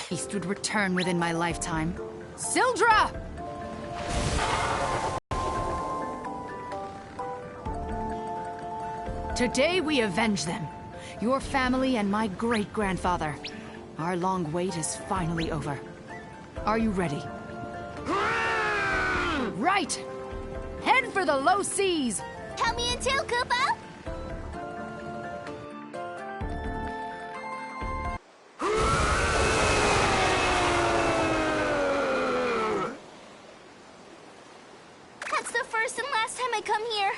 beast would return within my lifetime. Sildra! Today we avenge them. Your family and my great-grandfather. Our long wait is finally over. Are you ready? Right! Head for the low seas! Count me in too, Koopa! That's the first and last time I come here.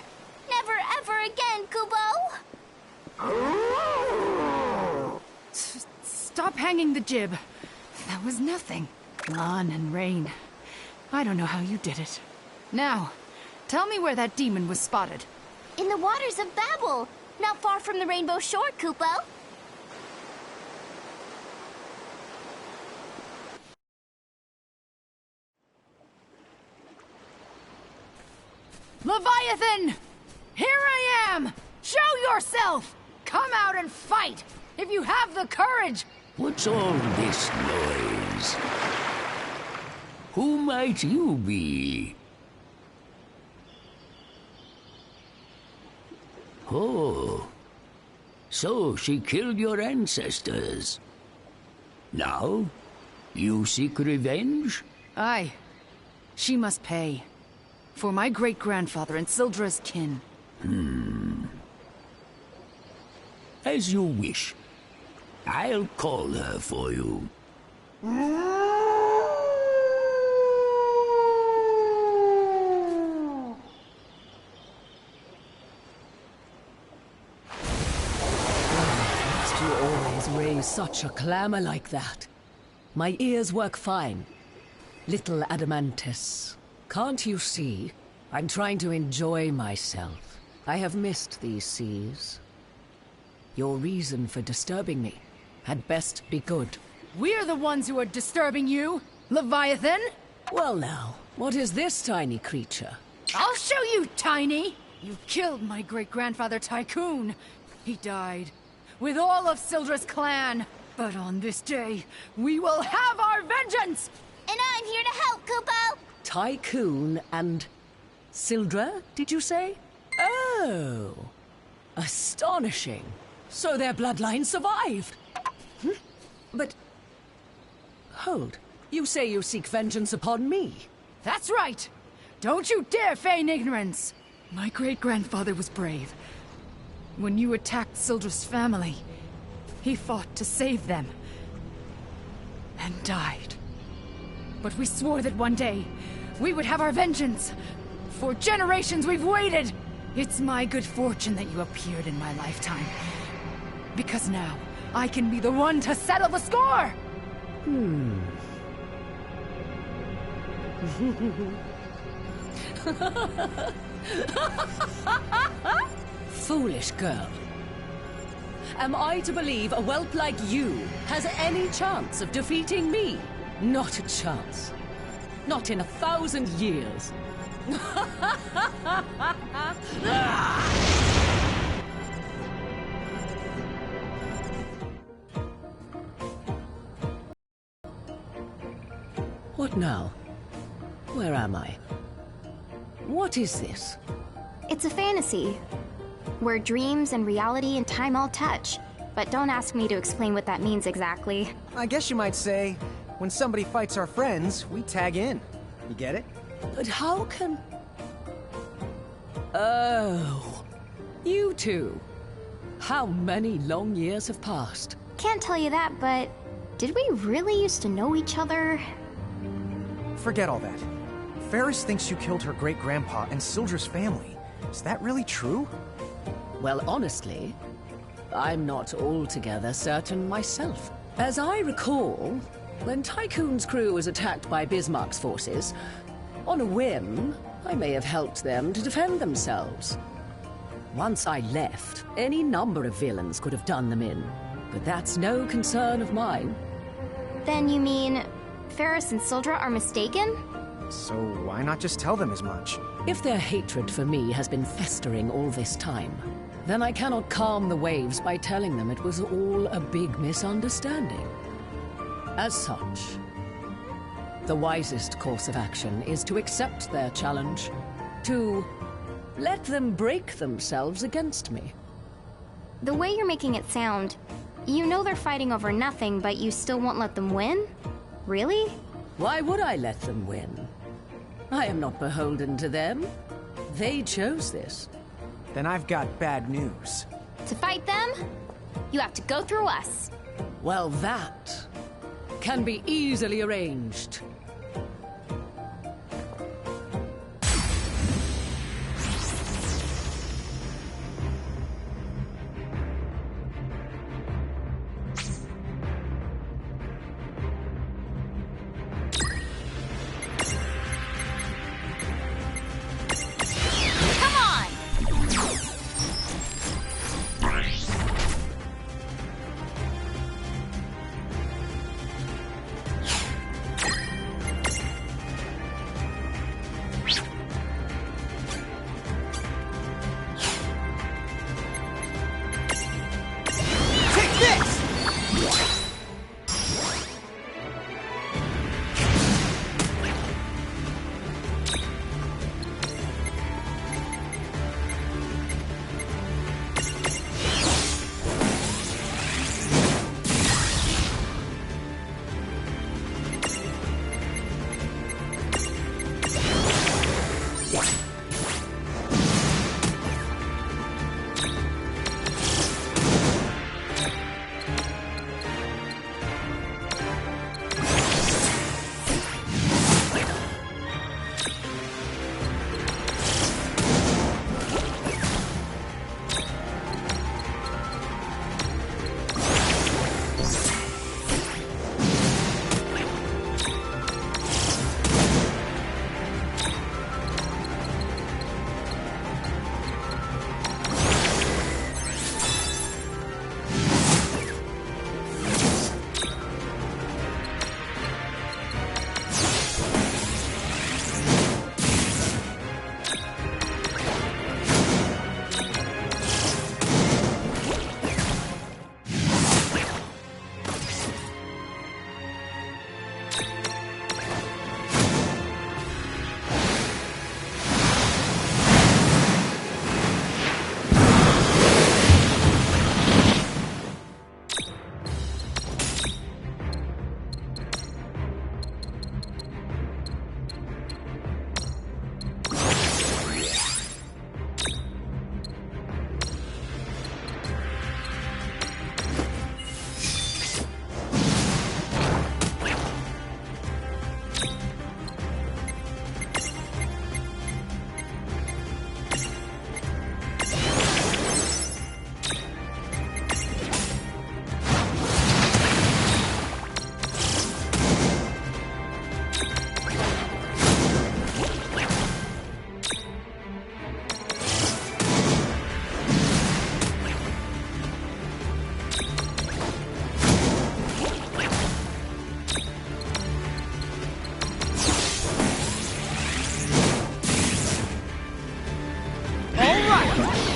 Never ever again, Kubo! Stop hanging the jib. That was nothing. Lan and rain. I don't know how you did it. Now, tell me where that demon was spotted. In the waters of Babel, not far from the Rainbow Shore, Kupo. Leviathan! Here I am! Show yourself! Come out and fight! If you have the courage! What's all this noise? Who might you be? Oh, so she killed your ancestors. Now, you seek revenge? Aye. She must pay. For my great-grandfather and Sildra's kin. As you wish. I'll call her for you. Must you always raise such a clamor like that? My ears work fine. Little Adamantis. Can't you see? I'm trying to enjoy myself. I have missed these seas. Your reason for disturbing me had best be good. We're the ones who are disturbing you, Leviathan! Well now, what is this tiny creature? I'll show you, Tiny! You killed my great-grandfather Tycoon. He died, with all of Sildra's clan. But on this day, we will have our vengeance! And I'm here to help, Kupo! Tycoon and Sildra, did you say? Oh, astonishing. So their bloodline survived. But hold, you say you seek vengeance upon me? That's right! Don't you dare feign ignorance! My great-grandfather was brave. When you attacked Sildra's family, he fought to save them. And died. But we swore that one day, we would have our vengeance. For generations we've waited! It's my good fortune that you appeared in my lifetime. Because now, I can be the one to settle the score! Foolish girl. Am I to believe a whelp like you has any chance of defeating me? Not a chance. Not in 1,000 years. What now? Where am I? What is this? It's a fantasy, where dreams and reality and time all touch. But don't ask me to explain what that means exactly. I guess you might say, when somebody fights our friends, we tag in. You get it? But how can... Oh, you two. How many long years have passed? Can't tell you that, but did we really used to know each other? Forget all that. Ferris thinks you killed her great-grandpa and Sildra's family. Is that really true? Well, honestly, I'm not altogether certain myself. As I recall, when Tycoon's crew was attacked by Bismarck's forces, on a whim, I may have helped them to defend themselves. Once I left, any number of villains could have done them in, but that's no concern of mine. Then you mean Ferris and Sildra are mistaken? So why not just tell them as much? If their hatred for me has been festering all this time, then I cannot calm the waves by telling them it was all a big misunderstanding. As such, the wisest course of action is to accept their challenge, to let them break themselves against me. The way you're making it sound, you know they're fighting over nothing, but you still won't let them win? Really? Why would I let them win? I am not beholden to them. They chose this. Then I've got bad news. To fight them, you have to go through us. Well, that can be easily arranged.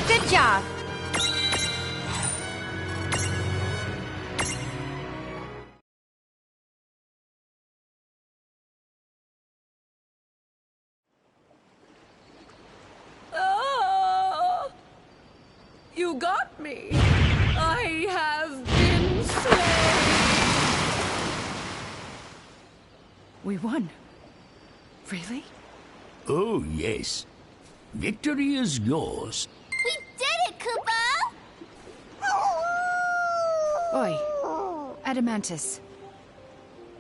Good job. Oh, you got me. I have been slain. We won. Really? Oh, yes. Victory is yours. We did it, Koopa! Oi, Adamantis.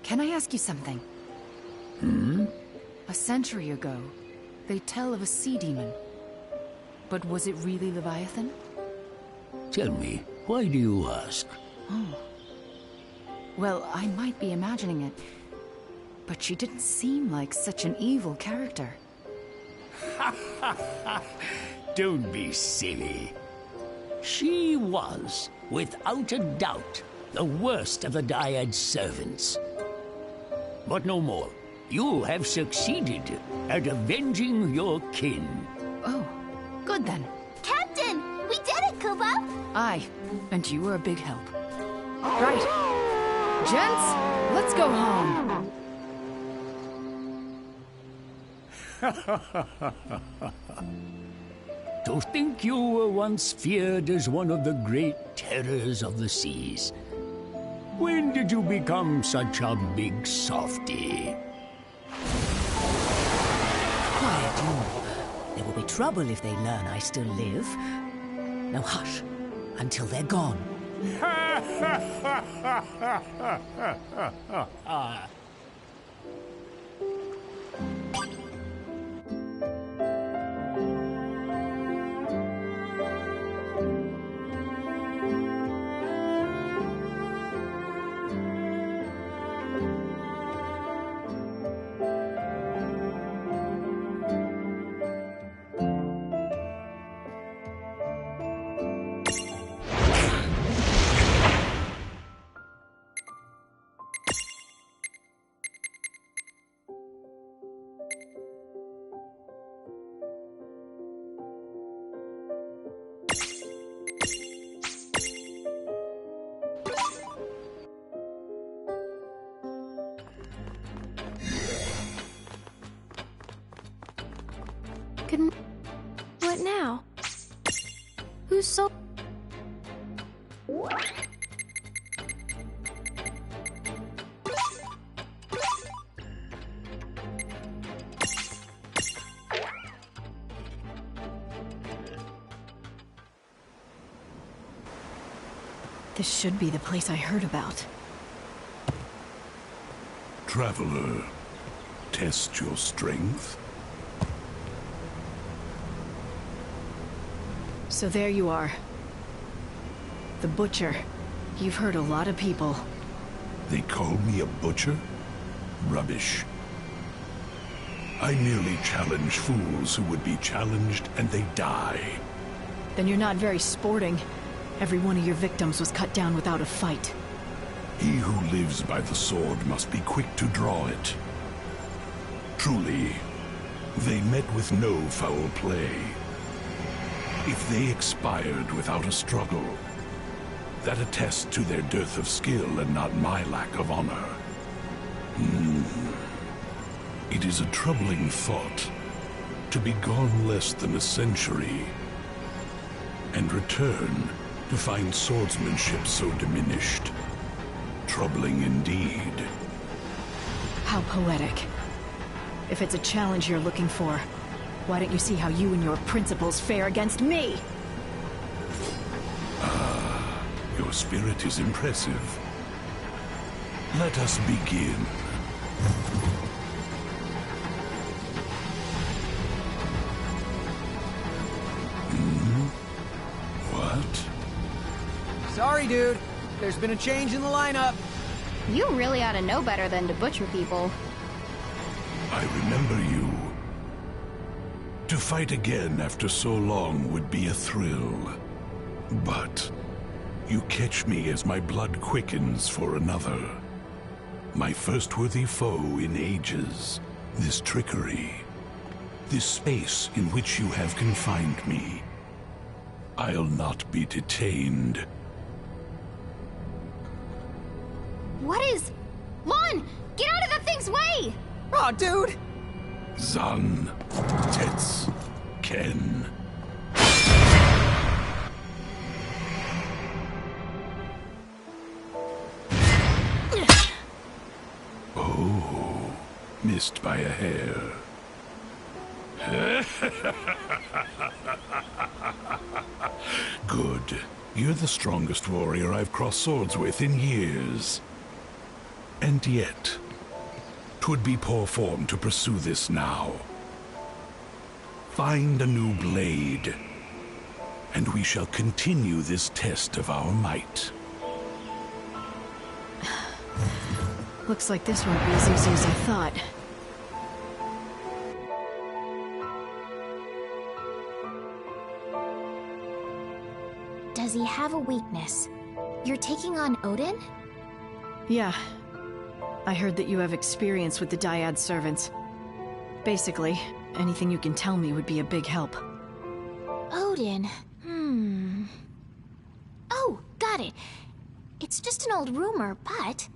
Can I ask you something? A century ago, they tell of a sea demon. But was it really Leviathan? Tell me, why do you ask? Well, I might be imagining it, but she didn't seem like such an evil character. Don't be silly. She was, without a doubt, the worst of the Dyad's servants. But no more. You have succeeded at avenging your kin. Oh, good then. Captain, we did it, Koopa! Aye, and you were a big help. Right. Gents, let's go home. To think you were once feared as one of the great terrors of the seas. When did you become such a big softy? Quiet, you. There will be trouble if they learn I still live. Now hush, until they're gone. What now? Who's so... This should be the place I heard about. Traveler, test your strength. So there you are. The Butcher. You've hurt a lot of people. They call me a butcher? Rubbish. I merely challenge fools who would be challenged and they die. Then you're not very sporting. Every one of your victims was cut down without a fight. He who lives by the sword must be quick to draw it. Truly, they met with no foul play. If they expired without a struggle, that attests to their dearth of skill and not my lack of honor. It is a troubling thought to be gone less than a century and return to find swordsmanship so diminished. Troubling indeed. How poetic. If it's a challenge you're looking for, why don't you see how you and your principles fare against me? Your spirit is impressive. Let us begin. What? Sorry, dude. There's been a change in the lineup. You really ought to know better than to butcher people. I remember you. To fight again after so long would be a thrill. But you catch me as my blood quickens for another. My first worthy foe in ages. This trickery. This space in which you have confined me. I'll not be detained. What is... Lon! Get out of the thing's way! Aw, dude! Zan, Tets, Ken. Oh, missed by a hair. Good. You're the strongest warrior I've crossed swords with in years. And yet, 'twould be poor form to pursue this now. Find a new blade, and we shall continue this test of our might. Looks like this won't be as easy as I thought. Does he have a weakness? You're taking on Odin? Yeah. I heard that you have experience with the Dyad servants. Basically, anything you can tell me would be a big help. Odin. Oh, got it. It's just an old rumor, but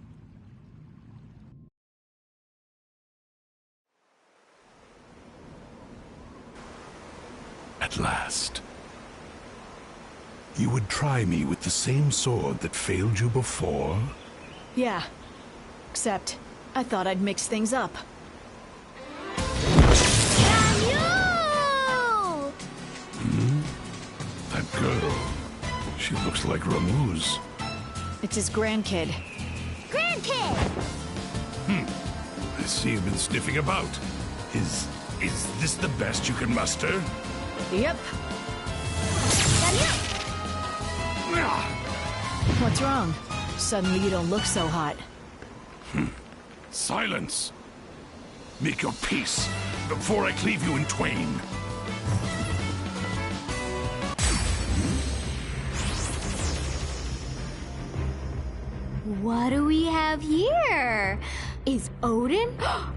At last. You would try me with the same sword that failed you before? Yeah. Except, I thought I'd mix things up. Daniel! That girl. She looks like Ramu's. It's his grandkid. Grandkid! I see you've been sniffing about. Is this the best you can muster? Yep. Daniel! Ah! What's wrong? Suddenly you don't look so hot. Silence! Make your peace before I cleave you in twain. What do we have here? Is Odin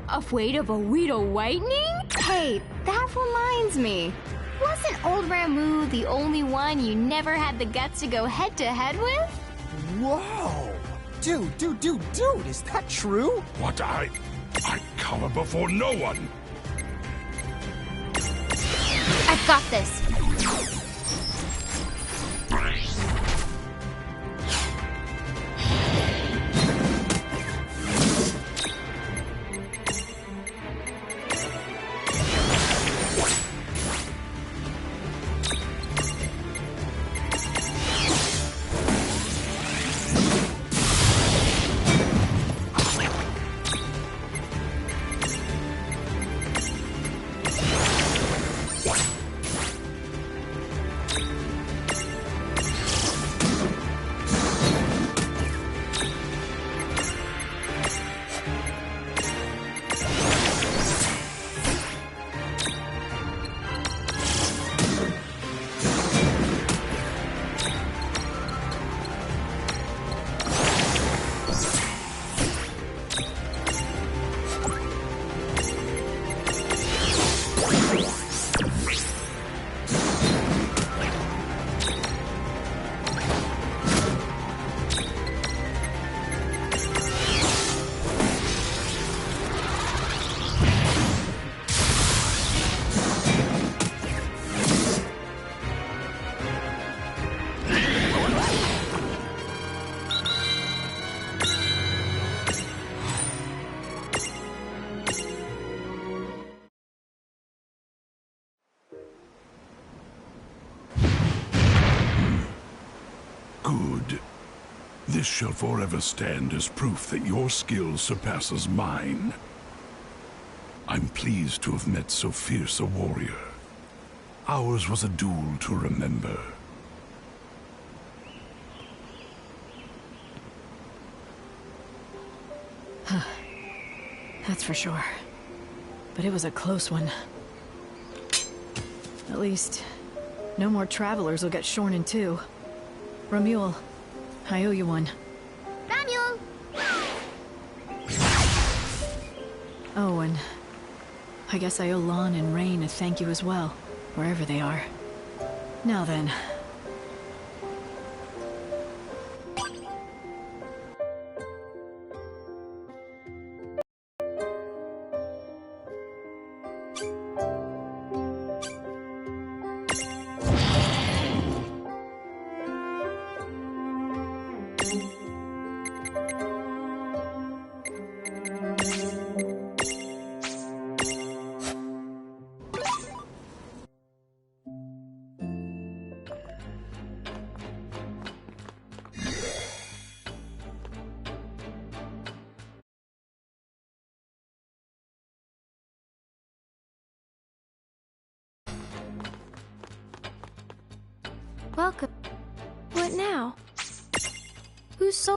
afraid of a Weedle whitening? Hey, that reminds me. Wasn't old Ramu the only one you never had the guts to go head-to-head with? Whoa! Dude, is that true? What I cower before no one. I've got this. Good. This shall forever stand as proof that your skill surpasses mine. I'm pleased to have met so fierce a warrior. Ours was a duel to remember. That's for sure. But it was a close one. At least, no more travelers will get shorn in two. Ramule, I owe you one. Daniel! Oh, and I guess I owe Lon and Rain a thank you as well, wherever they are. Now then. Welcome. What now? Who's so...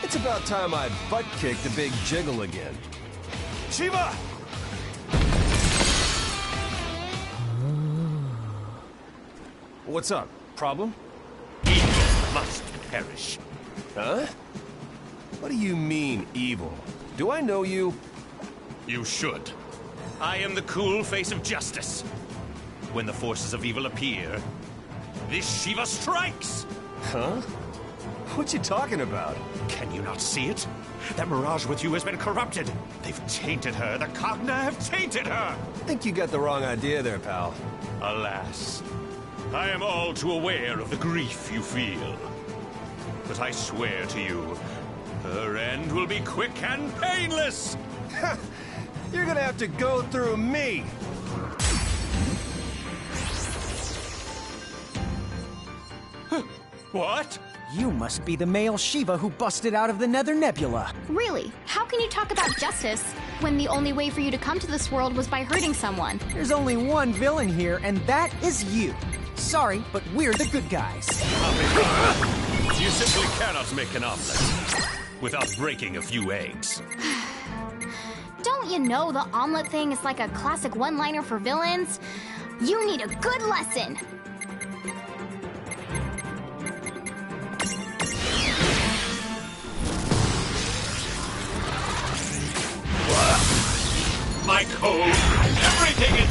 It's about time I butt-kicked a big jiggle again. Shiva! What's up? Problem? Evil must perish. Huh? What do you mean, evil? Do I know you? You should. I am the cool face of justice. When the forces of evil appear, this Shiva strikes! Huh? What you talking about? Can you not see it? That mirage with you has been corrupted. They've tainted her. The Cogna have tainted her! I think you got the wrong idea there, pal. Alas, I am all too aware of the grief you feel. But I swear to you, her end will be quick and painless! You're gonna have to go through me! What? You must be the male Shiva who busted out of the Nether Nebula. Really? How can you talk about justice when the only way for you to come to this world was by hurting someone? There's only one villain here, and that is you. Sorry, but we're the good guys. You simply cannot make an omelet without breaking a few eggs. Don't you know the omelet thing is like a classic one-liner for villains? You need a good lesson. My code, everything is...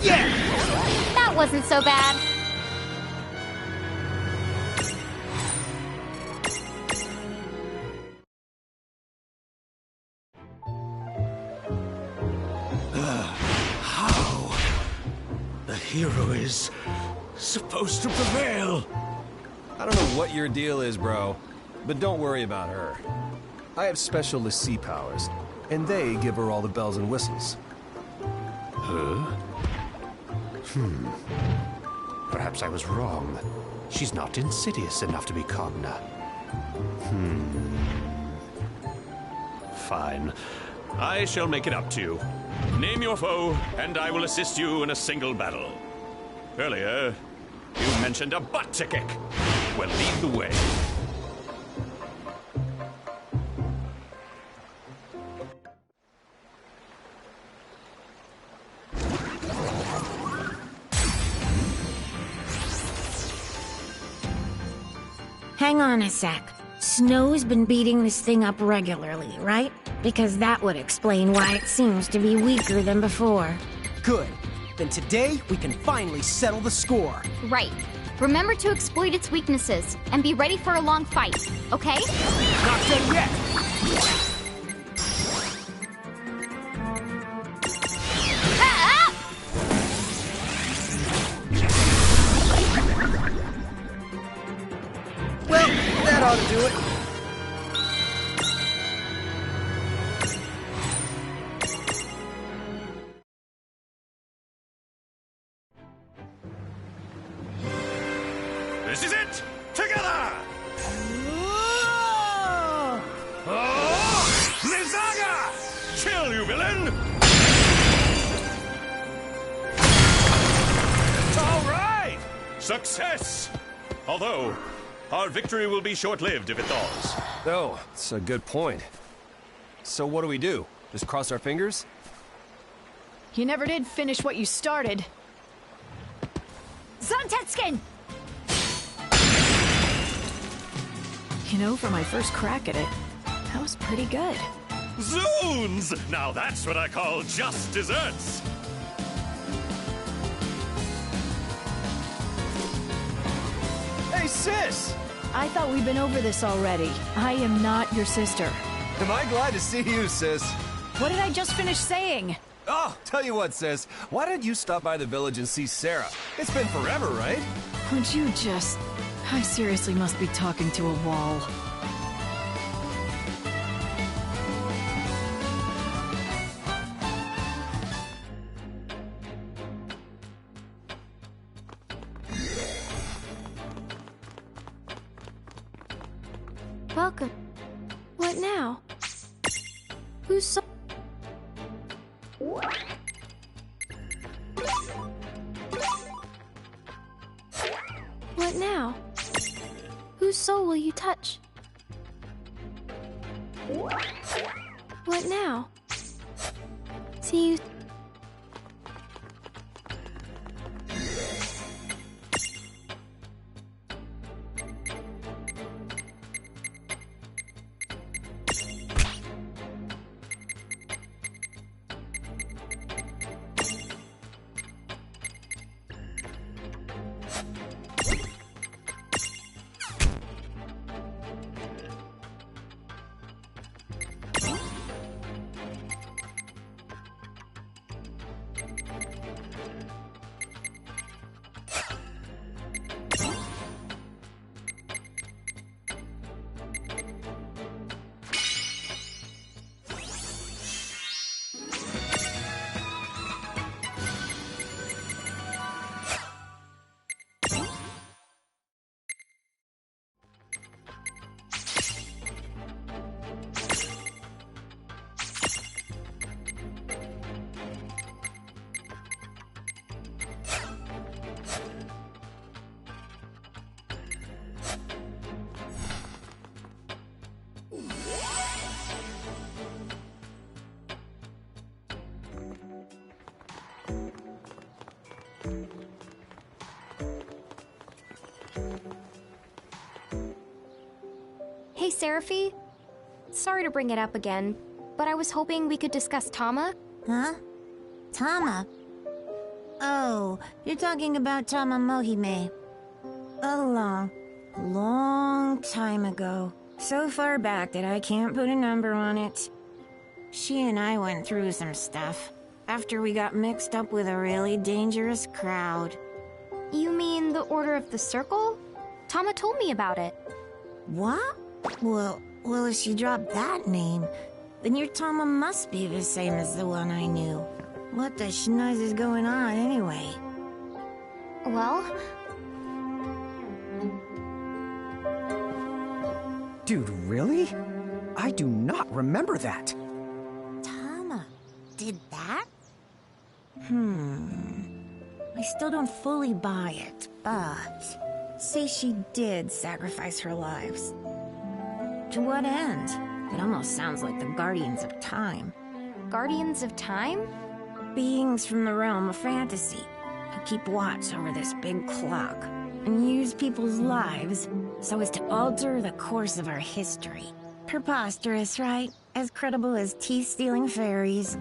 Yeah! That wasn't so bad. Hero is supposed to prevail. I don't know what your deal is, bro, but don't worry about her. I have special Lassie powers, and they give her all the bells and whistles. Huh? Perhaps I was wrong. She's not insidious enough to be Cogna. Fine. I shall make it up to you. Name your foe, and I will assist you in a single battle. Earlier, you mentioned a butt to kick. Well, lead the way. Hang on a sec. Snow's been beating this thing up regularly, right? Because that would explain why it seems to be weaker than before. Good. Then today, we can finally settle the score. Right. Remember to exploit its weaknesses, and be ready for a long fight, okay? Not done yet! Well, that ought to do it. This is it! Together! Nizaga! Chill, you villain! All right! Success! Although, our victory will be short-lived if it thaws. Oh, that's a good point. So what do we do? Just cross our fingers? You never did finish what you started. Zontetskin! You know, for my first crack at it, that was pretty good. Zoons! Now that's what I call just desserts! Hey, sis! I thought we'd been over this already. I am not your sister. Am I glad to see you, sis? What did I just finish saying? Oh, tell you what, sis. Why don't you stop by the village and see Sarah? It's been forever, right? Would you just... I seriously must be talking to a wall. Welcome. What now? Who's so... Whose soul will you touch? What now? See you. Hey, Seraphi. Sorry to bring it up again, but I was hoping we could discuss Tama. Huh? Tama? Oh, you're talking about Tama Mohime. A long time ago. So far back that I can't put a number on it. She and I went through some stuff after we got mixed up with a really dangerous crowd. You mean the Order of the Circle? Tama told me about it. What? Well, if she dropped that name, then your Tama must be the same as the one I knew. What the schnoz is going on anyway? Well... Dude, really? I do not remember that. Tama did that? I still don't fully buy it, but... say she did sacrifice her lives. To what end? It almost sounds like the Guardians of Time. Guardians of Time? Beings from the realm of fantasy, who keep watch over this big clock, and use people's lives so as to alter the course of our history. Preposterous, right? As credible as teeth-stealing fairies.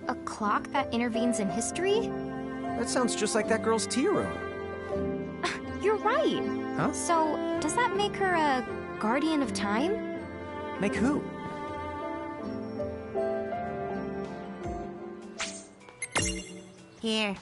A clock that intervenes in history? That sounds just like that girl's tea room. You're right. Huh? So, does that make her a Guardian of Time? Make who? Here.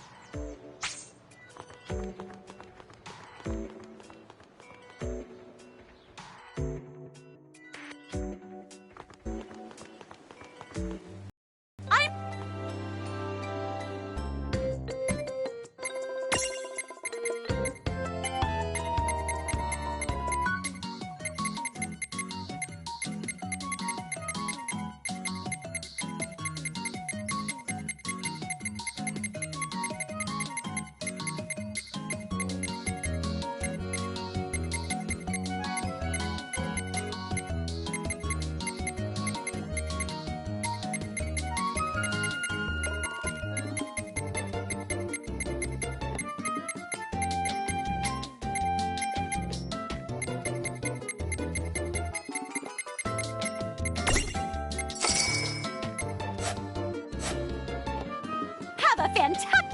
Have a fantastic